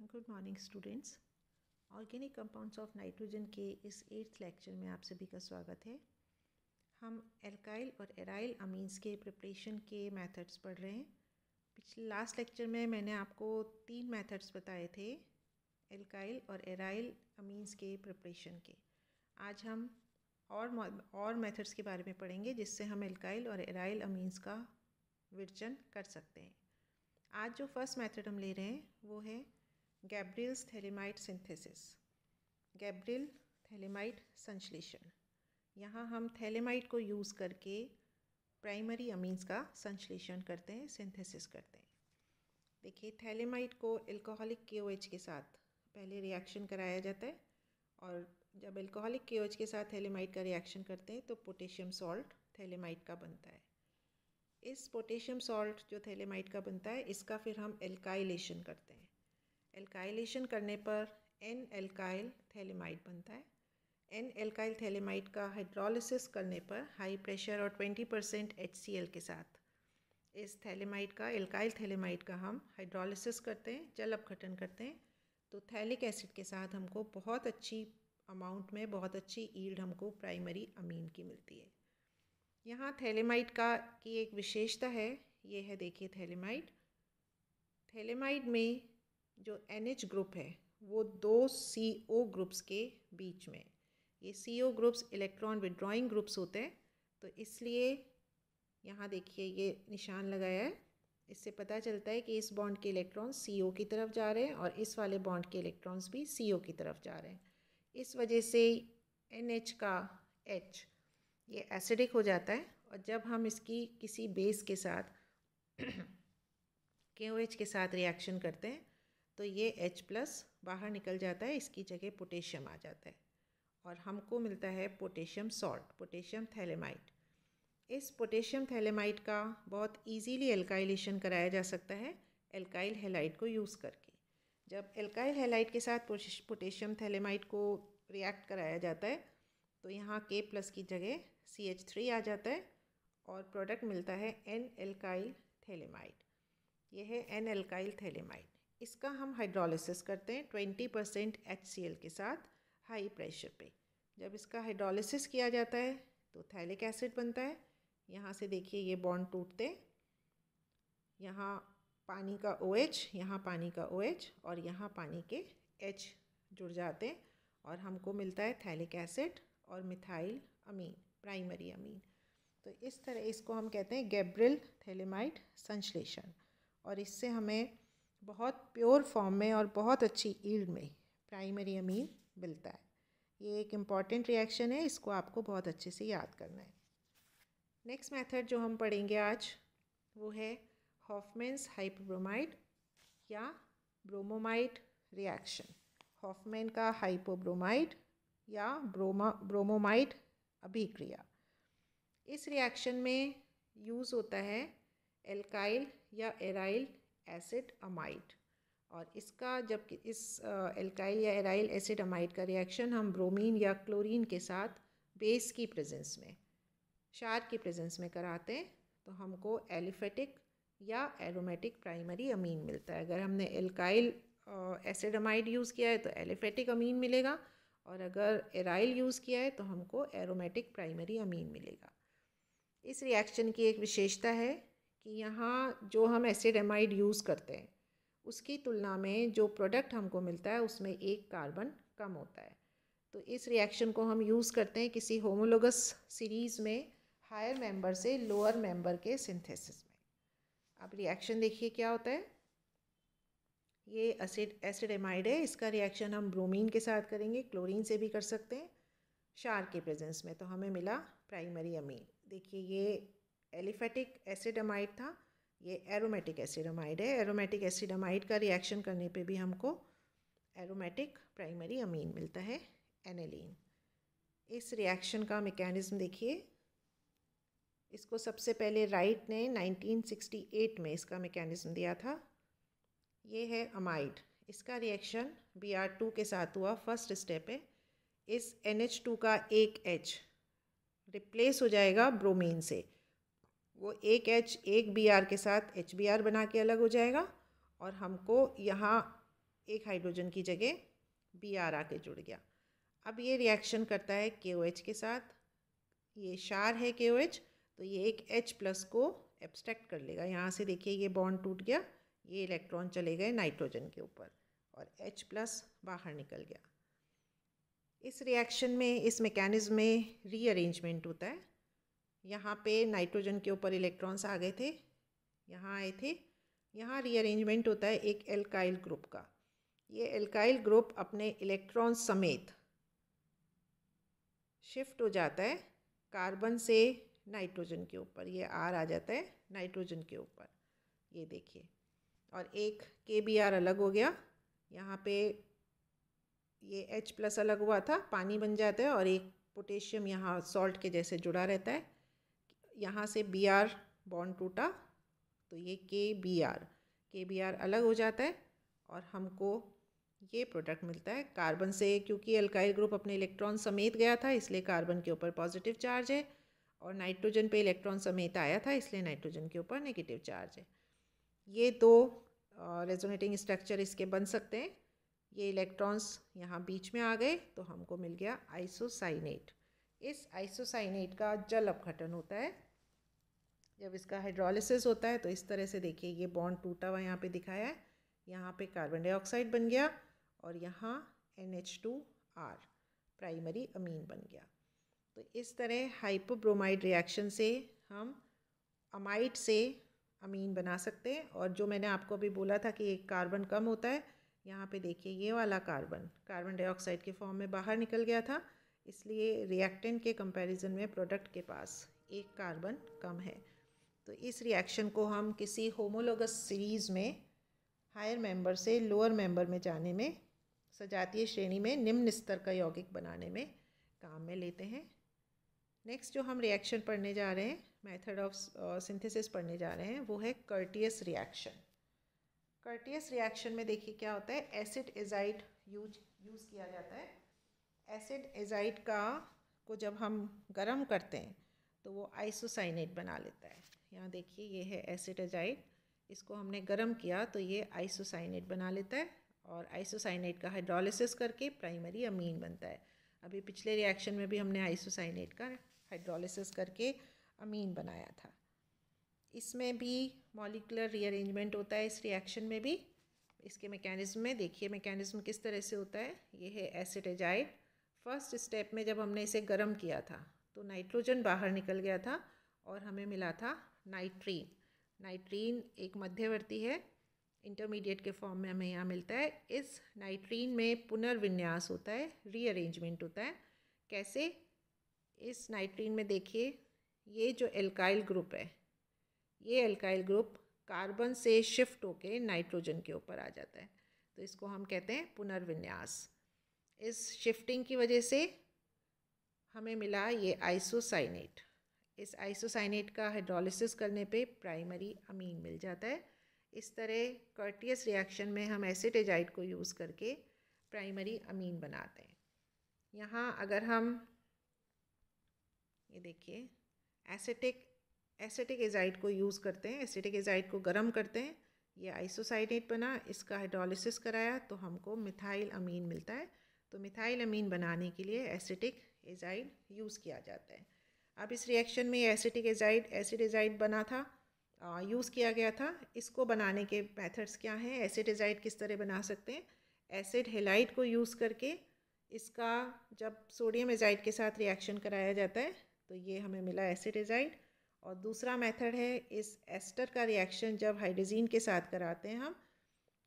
Good morning students. Organic compounds of nitrogen के इस 8th lecture में आप सभी का स्वागत है। हम एल्काइल और एराइल अमीन्स के प्रिपरेशन के मेथड्स पढ़ रहे हैं। पिछले लास्ट लेक्चर में मैंने आपको 3 मेथड्स बताए थे एल्काइल और एराइल अमीन्स के प्रिपरेशन के। आज हम और मेथड्स के बारे में पढ़ेंगे जिससे हम एल्काइल और एराइल अमीन्स का विर्जन कर सकते हैं। आज जो फर्स्ट मेथड हम ले रहे हैं वो है गैब्रियल्स थैलेमाइड सिंथेसिस, गैब्रियल थैलेमाइड संश्लेषण। यहाँ हम थैलेमाइड को यूज़ करके प्राइमरी अमीन्स का संश्लेषण करते हैं, सिंथेसिस करते हैं। देखिए, थैलेमाइड को एल्कोहलिक KOH के साथ पहले रिएक्शन कराया जाता है और जब एल्कोहलिक KOH के साथ थैलेमाइड का रिएक्शन करते हैं तो पोटेशियम सॉल्ट थैलेमाइड का बनता है। इस पोटेशियम सॉल्ट जो थैलेमाइड का बनता है इसका फिर हम एल्काइलेशन करते हैं। एल्काइलेशन करने पर एन एल्काइल थैलेमाइड बनता है। एन एल्काइल थैलेमाइड का हाइड्रोलिसिस करने पर हाई प्रेशर और 20% HCl के साथ इस थैलेमाइड का, एल्काइल थैलेमाइड का हम हाइड्रोलिसिस करते हैं, जल अपघटन करते हैं, तो थैलिक एसिड के साथ हमको बहुत अच्छी अमाउंट में, बहुत अच्छी ईल्ड हमको प्राइमरी अमीन की मिलती है। यहाँ थैलेमाइड की एक विशेषता है, ये है देखिए थैलेमाइड। थैलेमाइड में जो NH ग्रुप है वो 2 CO ग्रुप्स के बीच में, ये CO groups electron withdrawing groups होते हैं, तो इसलिए यहाँ देखिए ये निशान लगाया है। इससे पता चलता है कि इस बॉन्ड के इलेक्ट्रॉन्स CO की तरफ जा रहे हैं और इस वाले बॉन्ड के इलेक्ट्रॉन्स भी CO की तरफ जा रहे हैं। इस वजह से NH का H ये एसिडिक हो जाता है और जब हम इसकी किसी बेस के साथ KOH के साथ रिएक्शन करते हैं तो ये H+ बाहर निकल जाता है, इसकी जगह पोटेशियम आ जाता है और हमको मिलता है पोटेशियम सॉल्ट, पोटेशियम थैलेमाइड। इस पोटेशियम थैलेमाइड का बहुत इजीली एल्काइलेशन कराया जा सकता है एल्काइल हैलाइड को यूज़ करके। जब एल्काइल हैलाइड के साथ पोटेशियम थैलेमाइड को रिएक्ट कराया जाता है तो यहाँ K+ की जगह CH3 आ जाता है और प्रोडक्ट मिलता है N एल्काइल थैलेमाइड। यह है N एल्काइल थैलेमाइड। इसका हम हाइड्रोलिसिस करते हैं 20% HCl के साथ हाई प्रेशर पे। जब इसका हाइड्रोलिसिस किया जाता है तो थैलिक एसिड बनता है। यहाँ से देखिए ये बॉन्ड टूटते, यहाँ पानी का OH, यहाँ पानी का OH और यहाँ पानी के H जुड़ जाते हैं और हमको मिलता है थैलिक एसिड और मिथाइल अमीन, प्राइमरी अमीन। तो इस तरह इसको हम कहते हैं गैब्रियल थैलेमाइड संश्लेषण और इससे हमें बहुत प्योर फॉर्म में और बहुत अच्छी ईल्ड में प्राइमरी अमीन मिलता है। ये एक इम्पॉर्टेंट रिएक्शन है, इसको आपको बहुत अच्छे से याद करना है। नेक्स्ट मेथड जो हम पढ़ेंगे आज वो है हॉफमैन्स हाइपोब्रोमाइड या ब्रोमोमाइड रिएक्शन। हॉफमैन का हाइपोब्रोमाइड या ब्रोमोमाइड अभिक्रिया। इस रिएक्शन में यूज़ होता है एल्काइल या एराइल एसिड अमाइड और इसका जब इस एल्काइल या एराइल एसिड अमाइड का रिएक्शन हम ब्रोमीन या क्लोरीन के साथ बेस की प्रेजेंस में, क्षार की प्रेजेंस में कराते हैं तो हमको एलिफेटिक या एरोमेटिक प्राइमरी अमीन मिलता है। अगर हमने एल्काइल एसिड अमाइड यूज़ किया है तो एलिफेटिक अमीन मिलेगा और अगर एराइल यूज़ किया है तो हमको एरोमेटिक प्राइमरी अमीन मिलेगा। इस रिएक्शन की एक विशेषता है कि यहाँ जो हम एसिड अमाइड यूज़ करते हैं उसकी तुलना में जो प्रोडक्ट हमको मिलता है उसमें एक कार्बन कम होता है। तो इस रिएक्शन को हम यूज़ करते हैं किसी होमोलोगस सीरीज़ में हायर मेंबर से लोअर मेंबर के सिंथेसिस में। अब रिएक्शन देखिए क्या होता है। ये एसिड एमाइड है, इसका रिएक्शन हम ब्रोमीन के साथ करेंगे, क्लोरीन से भी कर सकते हैं क्षार के प्रेजेंस में, तो हमें मिला प्राइमरी अमीन। देखिए ये एलिफेटिक एसिड अमाइड था, ये एरोमेटिक एसिड अमाइड है। एरोमेटिक एसिड अमाइड का रिएक्शन करने पे भी हमको एरोमेटिक प्राइमरी अमीन मिलता है, एनिलीन। इस रिएक्शन का मैकेनिज्म देखिए। इसको सबसे पहले राइट ने 1968 में इसका मैकेनिज्म दिया था। ये है अमाइड, इसका रिएक्शन Br2 के साथ हुआ, फर्स्ट स्टेप है। इस NH2 का एक H रिप्लेस हो जाएगा ब्रोमीन से, वो एक H एक Br के साथ HBr बना के अलग हो जाएगा और हमको यहाँ एक हाइड्रोजन की जगह Br आके जुड़ गया। अब ये रिएक्शन करता है KOH के साथ, ये क्षार है KOH, तो ये एक H+ को एब्स्ट्रैक्ट कर लेगा। यहाँ से देखिए ये बॉन्ड टूट गया, ये इलेक्ट्रॉन चले गए नाइट्रोजन के ऊपर और H+ बाहर निकल गया। इस रिएक्शन में, इस मैकेनिज्म में रीअरेंजमेंट होता है। यहाँ पे नाइट्रोजन के ऊपर इलेक्ट्रॉन्स आ गए थे, यहाँ आए थे, यहाँ रीअरेंजमेंट होता है एक एल्काइल ग्रुप का। ये एल्काइल ग्रुप अपने इलेक्ट्रॉन समेत शिफ्ट हो जाता है कार्बन से नाइट्रोजन के ऊपर, ये R आ जाता है नाइट्रोजन के ऊपर, ये देखिए, और एक KBr अलग हो गया। यहाँ पे ये H+ अलग हुआ था, पानी बन जाता है, और एक पोटेशियम यहाँ सॉल्ट के जैसे जुड़ा रहता है। यहाँ से Br बॉन्ड टूटा तो ये KBr अलग हो जाता है और हमको ये प्रोडक्ट मिलता है कार्बन से। क्योंकि एल्काइल ग्रुप अपने इलेक्ट्रॉन समेत गया था इसलिए कार्बन के ऊपर पॉजिटिव चार्ज है, और नाइट्रोजन पे इलेक्ट्रॉन समेत आया था इसलिए नाइट्रोजन के ऊपर नेगेटिव चार्ज है। ये दो रेजोनेटिंग स्ट्रक्चर इसके बन सकते हैं। ये इलेक्ट्रॉन्स यहाँ बीच में आ गए तो हमको मिल गया आइसोसाइनेट। इस आइसोसाइनेट का जल अपघटन होता है। जब इसका हाइड्रोलिसिस होता है तो इस तरह से देखिए ये बॉन्ड टूटा हुआ यहाँ पे दिखाया है, यहाँ पे कार्बन डाइऑक्साइड बन गया और यहाँ NH2R प्राइमरी अमीन बन गया। तो इस तरह हाइपोब्रोमाइड रिएक्शन से हम अमाइड से अमीन बना सकते हैं। और जो मैंने आपको अभी बोला था कि एक कार्बन कम होता है, यहाँ पे देखिए ये वाला कार्बन डाइऑक्साइड के फॉर्म में बाहर निकल गया था, इसलिए रिएक्टेंट के कंपैरिजन में प्रोडक्ट के पास एक कार्बन कम है। तो इस रिएक्शन को हम किसी होमोलोगस सीरीज़ में हायर मेंबर से लोअर मेंबर में जाने में, सजातीय श्रेणी में निम्न स्तर का यौगिक बनाने में काम में लेते हैं। नेक्स्ट जो हम रिएक्शन पढ़ने जा रहे हैं, मेथड ऑफ सिंथेसिस पढ़ने जा रहे हैं, वो है कर्टियस रिएक्शन। कर्टियस रिएक्शन में देखिए क्या होता है, एसिड एजाइड यूज किया जाता है। एसिड एजाइड को जब हम गर्म करते हैं तो वो आइसोसाइनेट बना लेता है। यहाँ देखिए ये है एसिड एजाइड, इसको हमने गर्म किया तो ये आइसोसाइनेट बना लेता है, और आइसोसाइनेट का हाइड्रोलिसिस करके प्राइमरी अमीन बनता है। अभी पिछले रिएक्शन में भी हमने आइसोसाइनेट का हाइड्रोलिसिस करके अमीन बनाया था। इसमें भी मॉलिक्यूलर रीअरेंजमेंट होता है इस रिएक्शन में भी। इसके मैकेनिज्म में देखिए मैकेनिज्म किस तरह से होता है। ये है एसिड एजाइड। फर्स्ट स्टेप में जब हमने इसे गर्म किया था तो नाइट्रोजन बाहर निकल गया था और हमें मिला था नाइट्रीन। नाइट्रीन एक मध्यवर्ती है, इंटरमीडिएट के फॉर्म में हमें यहाँ मिलता है। इस नाइट्रीन में पुनर्विन्यास होता है, रीअरेंजमेंट होता है। कैसे? इस नाइट्रीन में देखिए ये जो एल्काइल ग्रुप है, ये एल्काइल ग्रुप कार्बन से शिफ्ट होके नाइट्रोजन के ऊपर आ जाता है, तो इसको हम कहते हैं पुनर्विन्यास। इस शिफ्टिंग की वजह से हमें मिला ये आइसोसाइनेट। इस आइसोसाइनेट का हाइड्रोलिसिस करने पे प्राइमरी अमीन मिल जाता है। इस तरह कर्टियस रिएक्शन में हम एसिड एजाइड को यूज़ करके प्राइमरी अमीन बनाते हैं। यहाँ अगर हम ये देखिए एसिटिक एजाइड को यूज़ करते हैं, एसिटिक एजाइड को गर्म करते हैं, ये आइसोसाइनेट बना, इसका हाइड्रोलिसिस कराया तो हमको मिथाइल अमीन मिलता है। तो मिथाइल अमीन बनाने के लिए एसिटिक एजाइड यूज़ किया जाता है। अब इस रिएक्शन में एसिटिक एजाइड एसिड एजाइड बना था, यूज़ किया गया था। इसको बनाने के मेथड्स क्या हैं? एसिड एजाइड किस तरह बना सकते हैं? एसिड हेलाइड को यूज़ करके इसका जब सोडियम एजाइड के साथ रिएक्शन कराया जाता है तो ये हमें मिला एसिड एजाइड। और दूसरा मेथड है इस एस्टर का रिएक्शन जब हाइड्रोजीन के साथ कराते हैं हम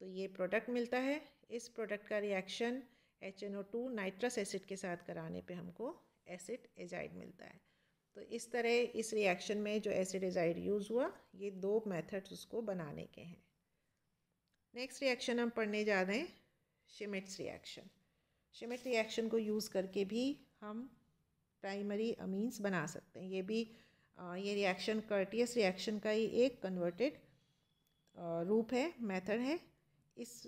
तो ये प्रोडक्ट मिलता है। इस प्रोडक्ट का रिएक्शन HNO2 नाइट्रस एसिड के साथ कराने पे हमको एसिड एजाइड मिलता है। तो इस तरह इस रिएक्शन में जो एसिड एजाइड यूज़ हुआ, ये दो मेथड्स उसको बनाने के हैं। नेक्स्ट रिएक्शन हम पढ़ने जा रहे हैं श्मिट्स रिएक्शन। श्मिट रिएक्शन को यूज़ करके भी हम प्राइमरी अमीन्स बना सकते हैं। ये रिएक्शन कर्टियस रिएक्शन का ही एक कन्वर्टेड रूप है, मेथड है। इस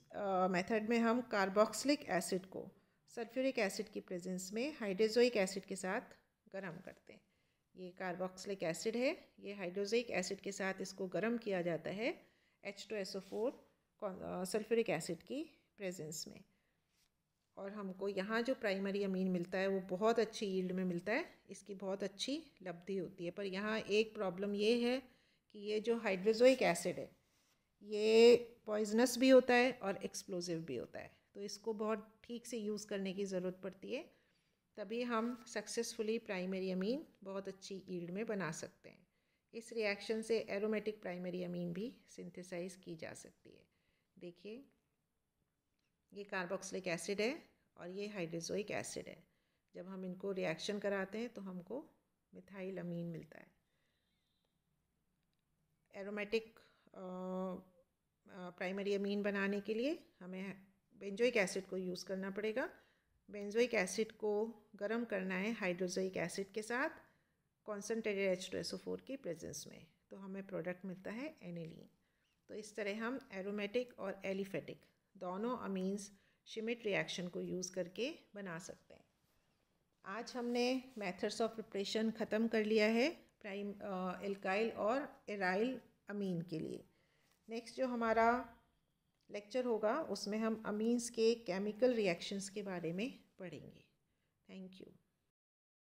मेथड में हम कार्बोक्सिलिक एसिड को सल्फ्यूरिक एसिड की प्रेजेंस में हाइड्रोजोइक एसिड के साथ गर्म करते हैं। ये कार्बोक्सिलिक एसिड है, ये हाइड्रोजोइक एसिड के साथ इसको गर्म किया जाता है H2SO4 सल्फ्यूरिक एसिड की प्रेजेंस में। और हमको यहाँ जो प्राइमरी अमीन मिलता है वो बहुत अच्छी यील्ड में मिलता है, इसकी बहुत अच्छी लब्धि होती है। पर यहाँ एक प्रॉब्लम ये है कि ये जो हाइड्रोजोइक एसिड है ये पॉइजनस भी होता है और एक्सप्लोजिव भी होता है, तो इसको बहुत ठीक से यूज़ करने की ज़रूरत पड़ती है, तभी हम सक्सेसफुली प्राइमरी अमीन बहुत अच्छी यील्ड में बना सकते हैं। इस रिएक्शन से एरोमेटिक प्राइमरी अमीन भी सिंथेसाइज की जा सकती है। देखिए ये कार्बोक्सिलिक एसिड है और ये हाइड्रोजोइक एसिड है। जब हम इनको रिएक्शन कराते हैं तो हमको मिथाइल अमीन मिलता है। एरोमेटिक प्राइमरी अमीन बनाने के लिए हमें बेंजोइक एसिड को यूज़ करना पड़ेगा। बेंजोइक एसिड को गर्म करना है हाइड्रोजोइक एसिड के साथ कॉन्सेंट्रेटेड H2SO4 की प्रेजेंस में, तो हमें प्रोडक्ट मिलता है एनिलीन। तो इस तरह हम एरोमेटिक और एलिफेटिक दोनों अमीन्स श्मिट रिएक्शन को यूज़ करके बना सकते हैं। आज हमने मेथड्स ऑफ प्रिपरेशन ख़त्म कर लिया है एल्काइल और एराइल अमीन के लिए। नेक्स्ट जो हमारा लेक्चर होगा उसमें हम अमीन्स के केमिकल रिएक्शंस के बारे में पढ़ेंगे। Thank you.